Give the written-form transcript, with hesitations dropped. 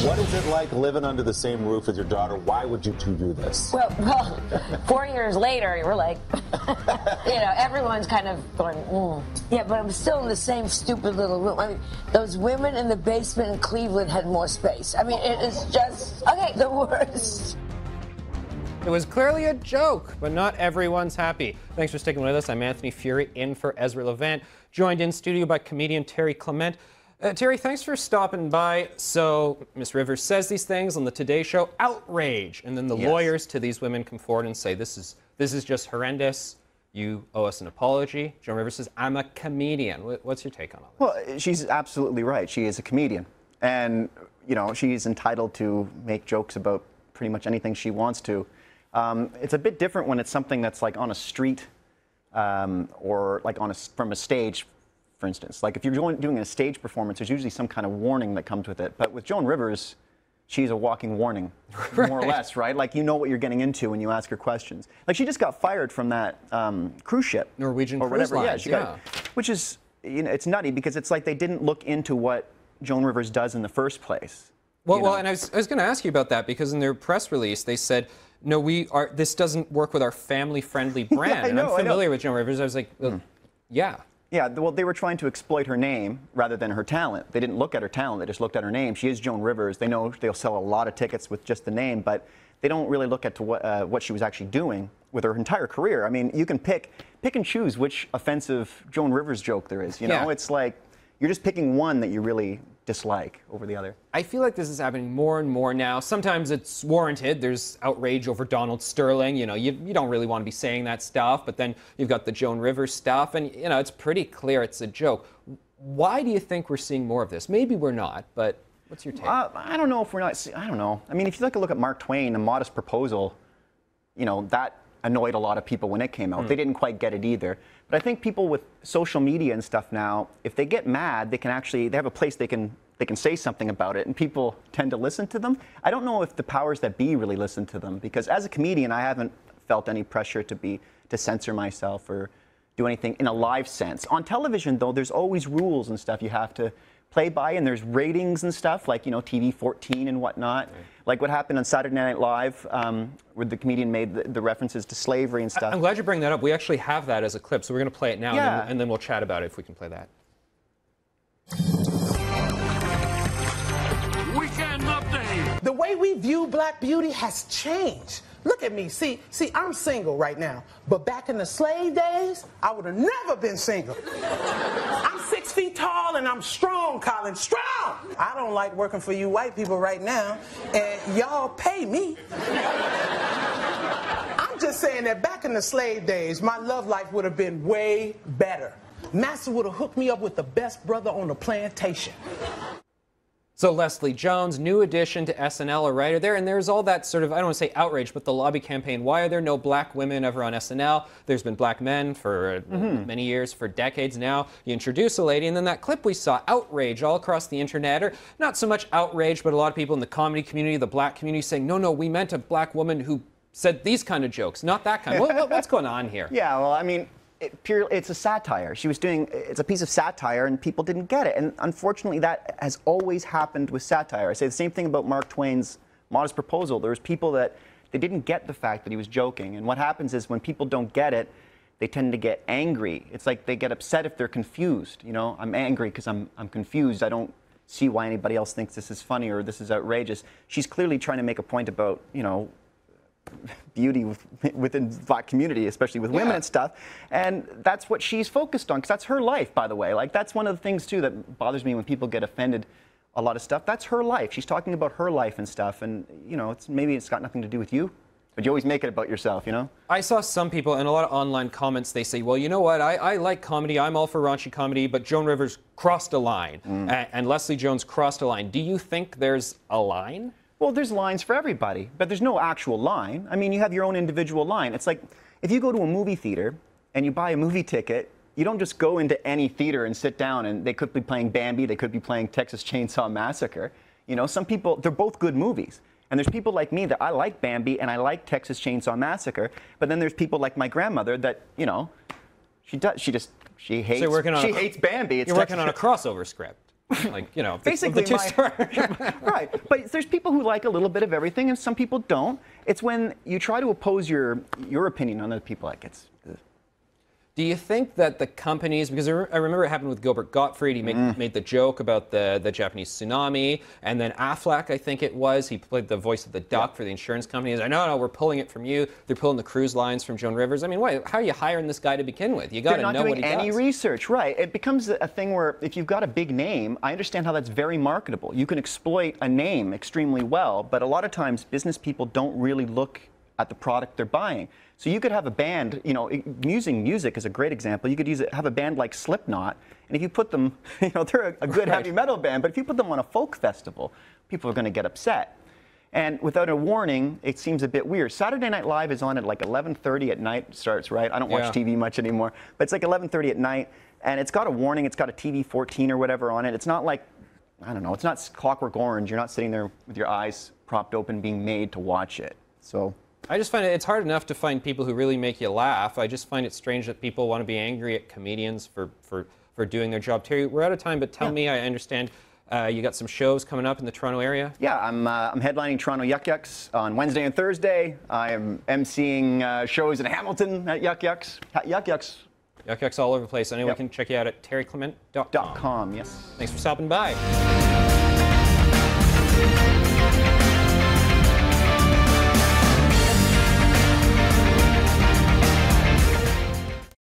What is it like living under the same roof as your daughter? Why would you two do this? Well, 4 years later, we're like, everyone's kind of going, Yeah, but I'm still in the same stupid little room. I mean, those women in the basement in Cleveland had more space. I mean, it is just, the worst. It was clearly a joke, but not everyone's happy. Thanks for sticking with us. I'm Anthony Fury, in for Ezra Levant, joined in studio by comedian Terry Clement. Terry, thanks for stopping by. So, Ms. Rivers says these things on the Today Show, outrage, and then the lawyers to these women come forward and say, this is just horrendous. You owe us an apology. Joan Rivers says, I'm a comedian. What's your take on all this? Well, she's absolutely right. She is a comedian. And, she's entitled to make jokes about pretty much anything she wants to. It's a bit different when it's something that's like on a street or like from a stage, for instance. Like if you're doing a stage performance, there's usually some kind of warning that comes with it. But with Joan Rivers, she's a walking warning, more or less, right? Like you know what you're getting into when you ask her questions. Like she just got fired from that cruise ship. Norwegian cruise lines, which is, it's nutty because it's like they didn't look into what Joan Rivers does in the first place. Well, and I was going to ask you about that because in their press release they said, no, this doesn't work with our family-friendly brand. I'm familiar with Joan Rivers. I was like, yeah. Yeah, well, they were trying to exploit her name rather than her talent. They didn't look at her talent. They just looked at her name. She is Joan Rivers. They know they'll sell a lot of tickets with just the name, but they don't really look at what she was actually doing with her entire career. I mean, you can pick and choose which offensive Joan Rivers joke there is. It's like you're just picking one that you really dislike over the other. I feel like this is happening more and more now. Sometimes it's warranted. There's outrage over Donald Sterling. You don't really want to be saying that stuff, but then you've got the Joan Rivers stuff, and it's pretty clear it's a joke. Why do you think we're seeing more of this? Maybe we're not, but what's your take? I don't know if we're not. I don't know. I mean, if you look at Mark Twain, A Modest Proposal, that annoyed a lot of people when it came out. They didn't quite get it either. But I think people with social media and stuff now, if they get mad, they have a place they can say something about it, and people tend to listen to them. I don't know if the powers that be really listen to them, because as a comedian, I haven't felt any pressure to censor myself or do anything in a live sense. On television, though, there's always rules and stuff you have to play by, and there's ratings and stuff, like, TV 14 and whatnot. Right. Like what happened on Saturday Night Live, where the comedian made the references to slavery and stuff. I'm glad you bring that up. We actually have that as a clip, so we're going to play it now, and then we'll chat about it if we can play that. Weekend update. The way we view Black beauty has changed. Look at me. See, I'm single right now. But back in the slave days, I would have never been single. I'm 6 feet tall and I'm strong, Colin, strong. I don't like working for you white people right now, and y'all pay me. I'm just saying that back in the slave days, my love life would have been way better. Master would have hooked me up with the best brother on the plantation. So Leslie Jones, new addition to SNL, a writer there, and there's all that sort of, I don't want to say outrage, but the lobby campaign. Why are there no black women ever on SNL? There's been black men for many years, for decades now. You introduce a lady, and then that clip we saw, outrage all across the internet, or not so much outrage, but a lot of people in the comedy community, the black community, saying, no, we meant a black woman who said these kind of jokes, not that kind. What's going on here? Yeah, well, I mean, it's a satire. It's a piece of satire, and people didn't get it. And unfortunately, that has always happened with satire. I say the same thing about Mark Twain's Modest Proposal. There was people that they didn't get the fact that he was joking. And what happens is when people don't get it, they tend to get angry. It's like they get upset if they're confused. I'm angry because I'm confused. I don't see why anybody else thinks this is funny or this is outrageous. She's clearly trying to make a point about, beauty within the black community, especially with women and stuff, and that's what she's focused on, because that's her life, by the way. Like, that's one of the things too that bothers me when people get offended. A lot of stuff, that's her life. She's talking about her life and stuff, and maybe it's got nothing to do with you, but you always make it about yourself. I saw some people in a lot of online comments, they say, well, you know what, I like comedy, I'm all for raunchy comedy, but Joan Rivers crossed a line, and Leslie Jones crossed a line. Do you think there's a line? Well, there's lines for everybody, but there's no actual line. I mean, you have your own individual line. It's like if you go to a movie theater and you buy a movie ticket, you don't just go into any theater and sit down, and they could be playing Bambi, they could be playing Texas Chainsaw Massacre. Some people, they're both good movies. And there's people like me that I like Bambi and I like Texas Chainsaw Massacre, but then there's people like my grandmother that, she hates Bambi. You're working on a crossover script. Like, you know, basically the two-star. Right, but there's people who like a little bit of everything, and some people don't. It's when you try to oppose your opinion on other people that gets. Do you think that the companies, because I remember it happened with Gilbert Gottfried, he made the joke about the Japanese tsunami, and then Aflac, I think it was, he played the voice of the duck for the insurance companies. No, we're pulling it from you. They're pulling the cruise lines from Joan Rivers. I mean, how are you hiring this guy to begin with? You got to know what he does. They're not doing any research, right? It becomes a thing where if you've got a big name, I understand how that's very marketable. You can exploit a name extremely well, but a lot of times business people don't really look at the product they're buying. So you could have a band, you know, using music is a great example. You could have a band like Slipknot, and if you put them, you know, they're a good heavy metal band, but if you put them on a folk festival, people are going to get upset. And without a warning, it seems a bit weird. Saturday Night Live is on at like 11:30 at night, starts, right? I don't watch TV much anymore, but it's like 11:30 at night, and it's got a warning, it's got a TV 14 or whatever on it. It's not like, I don't know, it's not Clockwork Orange. You're not sitting there with your eyes propped open being made to watch it. So I just find it's hard enough to find people who really make you laugh. I just find it strange that people want to be angry at comedians for doing their job. Terry, we're out of time, but tell me, I understand you got some shows coming up in the Toronto area? Yeah, I'm headlining Toronto Yuck Yucks on Wednesday and Thursday. I am emceeing shows in Hamilton at Yuck Yucks. Yuck Yucks. Yuck Yucks all over the place. Anyone can check you out at terryclement.com. Yes. Thanks for stopping by.